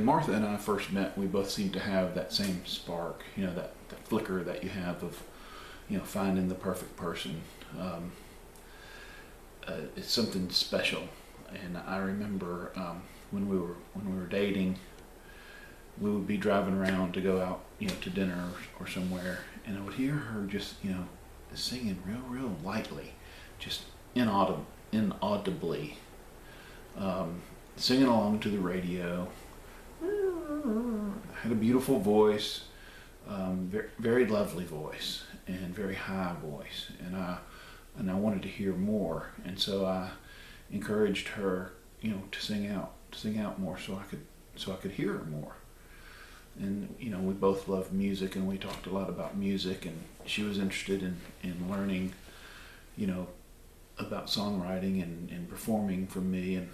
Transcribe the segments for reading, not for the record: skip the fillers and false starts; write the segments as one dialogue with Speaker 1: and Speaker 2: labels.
Speaker 1: Martha and I first met, we both seemed to have that same spark, that flicker that you have of, finding the perfect person. It's something special. And I remember when we were dating, we would be driving around to go out, to dinner or somewhere, and I would hear her just, singing real lightly, just inaudibly, singing along to the radio. Had a beautiful voice, very, very lovely voice, and very high voice, and I wanted to hear more, and so I encouraged her, to sing out more, so I could hear her more. And we both loved music, and we talked a lot about music, and she was interested in learning, about songwriting and performing from me. And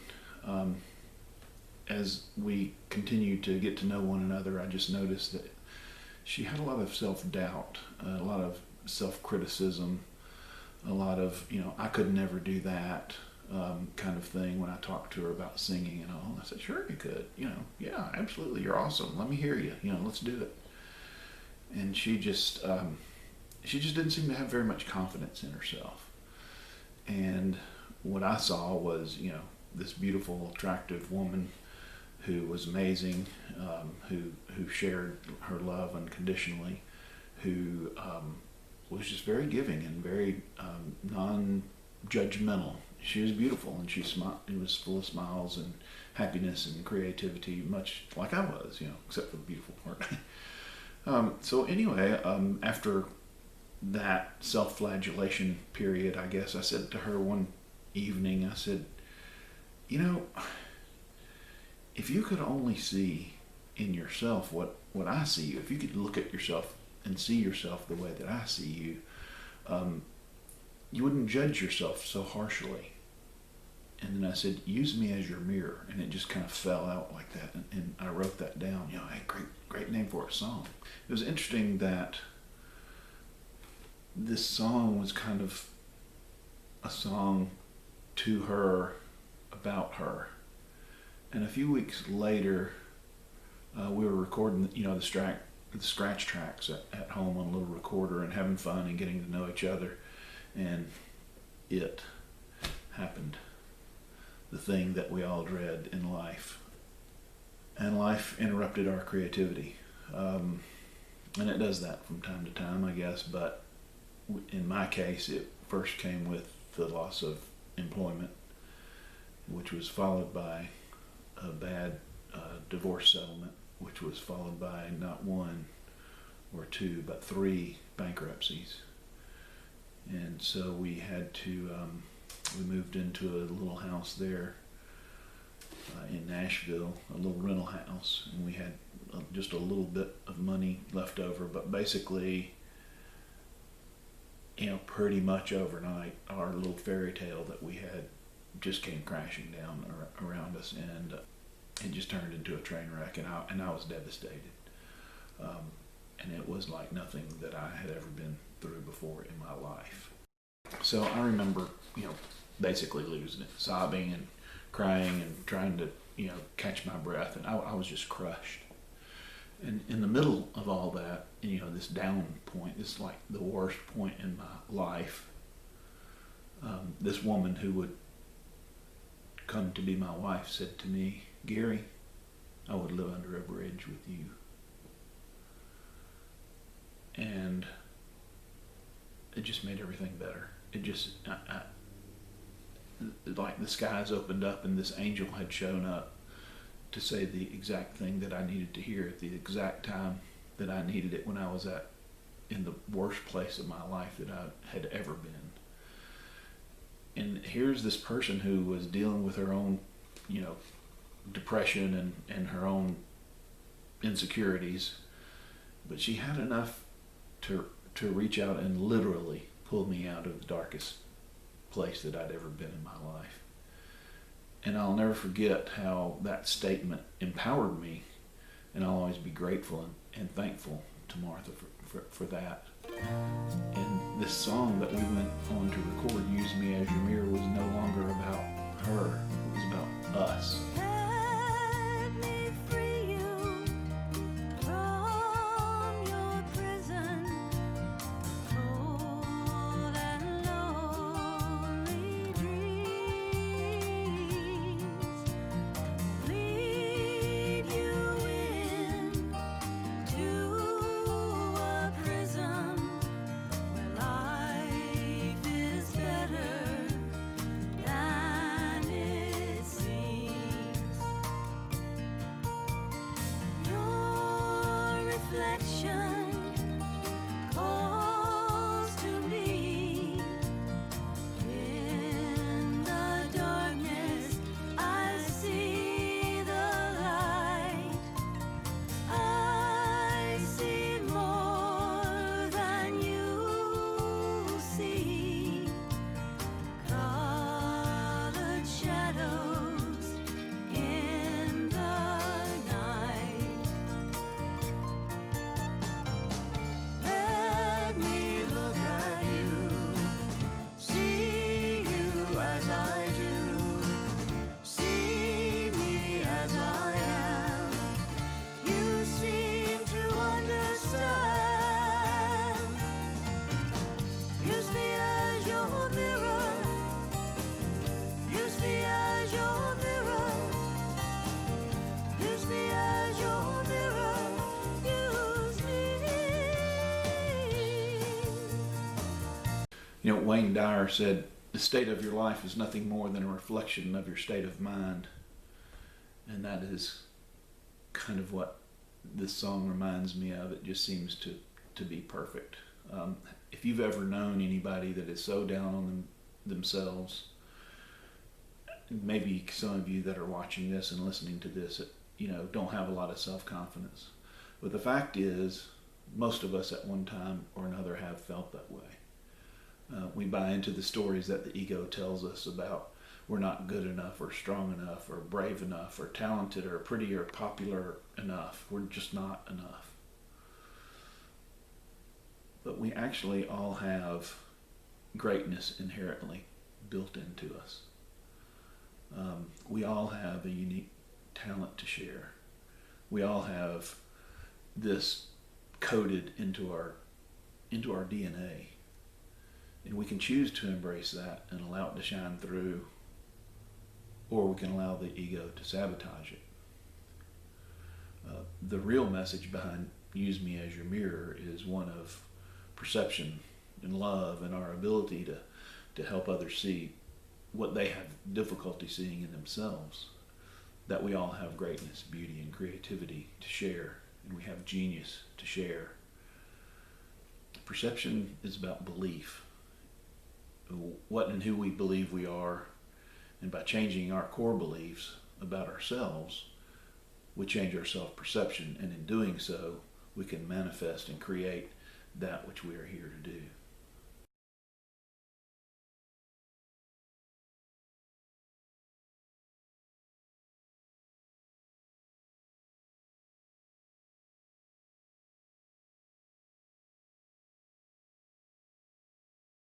Speaker 1: as we continued to get to know one another, I just noticed that she had a lot of self-doubt, a lot of self-criticism, a lot of, I could never do that kind of thing when I talked to her about singing and all. I said, sure you could, yeah, absolutely, you're awesome. Let me hear you, let's do it. And she just didn't seem to have very much confidence in herself. And what I saw was, this beautiful, attractive woman who was amazing, who shared her love unconditionally, who was just very giving and very non-judgmental. She was beautiful, and she was full of smiles and happiness and creativity, much like I was, except for the beautiful part. So anyway, after that self-flagellation period, I guess, I said to her one evening, I said, if you could only see in yourself what I see you, if you could look at yourself and see yourself the way that I see you, you wouldn't judge yourself so harshly. And then I said, use me as your mirror. And it just kind of fell out like that. And I wrote that down. Hey, great name for a song. It was interesting that this song was kind of a song to her, about her. And a few weeks later, we were recording, the scratch tracks at home on a little recorder and having fun and getting to know each other. And it happened. The thing that we all dread in life. And life interrupted our creativity. And it does that from time to time, I guess, but in my case, it first came with the loss of employment, which was followed by a bad divorce settlement, which was followed by not one or two, but 3 bankruptcies. And so we had to, we moved into a little house there in Nashville, a little rental house, and we had just a little bit of money left over, but basically, pretty much overnight, our little fairy tale that we had just came crashing down around us, and it just turned into a train wreck, and I was devastated. And it was like nothing that I had ever been through before in my life. So I remember, basically losing it, sobbing and crying and trying to, catch my breath, and I was just crushed. And in the middle of all that, this down point, this like the worst point in my life, this woman who would come to be my wife said to me, Gary, I would live under a bridge with you. And it just made everything better. It just, like the skies opened up and this angel had shown up to say the exact thing that I needed to hear at the exact time that I needed it, when I was in the worst place of my life that I had ever been. And here's this person who was dealing with her own, depression and her own insecurities, but she had enough to reach out and literally pull me out of the darkest place that I'd ever been in my life. And I'll never forget how that statement empowered me, and I'll always be grateful and thankful to Martha for that. And this song that we went on to record, Use Me As Your Mirror, was no longer about her, it was about us.
Speaker 2: Let me free you
Speaker 1: You know, Wayne Dyer said, "The state of your life is nothing more than a reflection of your state of mind." And that is kind of what this song reminds me of. It just seems to be perfect. If you've ever known anybody that is so down on themselves, maybe some of you that are watching this and listening to this, don't have a lot of self-confidence. But the fact is, most of us at one time or another have felt that way. We buy into the stories that the ego tells us about we're not good enough or strong enough or brave enough or talented or pretty or popular enough. We're just not enough. But we actually all have greatness inherently built into us. We all have a unique talent to share. We all have this coded into our DNA. And we can choose to embrace that and allow it to shine through, or we can allow the ego to sabotage it. The real message behind "Use Me as Your Mirror" is one of perception and love and our ability to help others see what they have difficulty seeing in themselves. That we all have greatness, beauty, and creativity to share, and we have genius to share. Perception is about belief. What and who we believe we are, and by changing our core beliefs about ourselves, we change our self-perception, and in doing so, we can manifest and create that which we are here to do.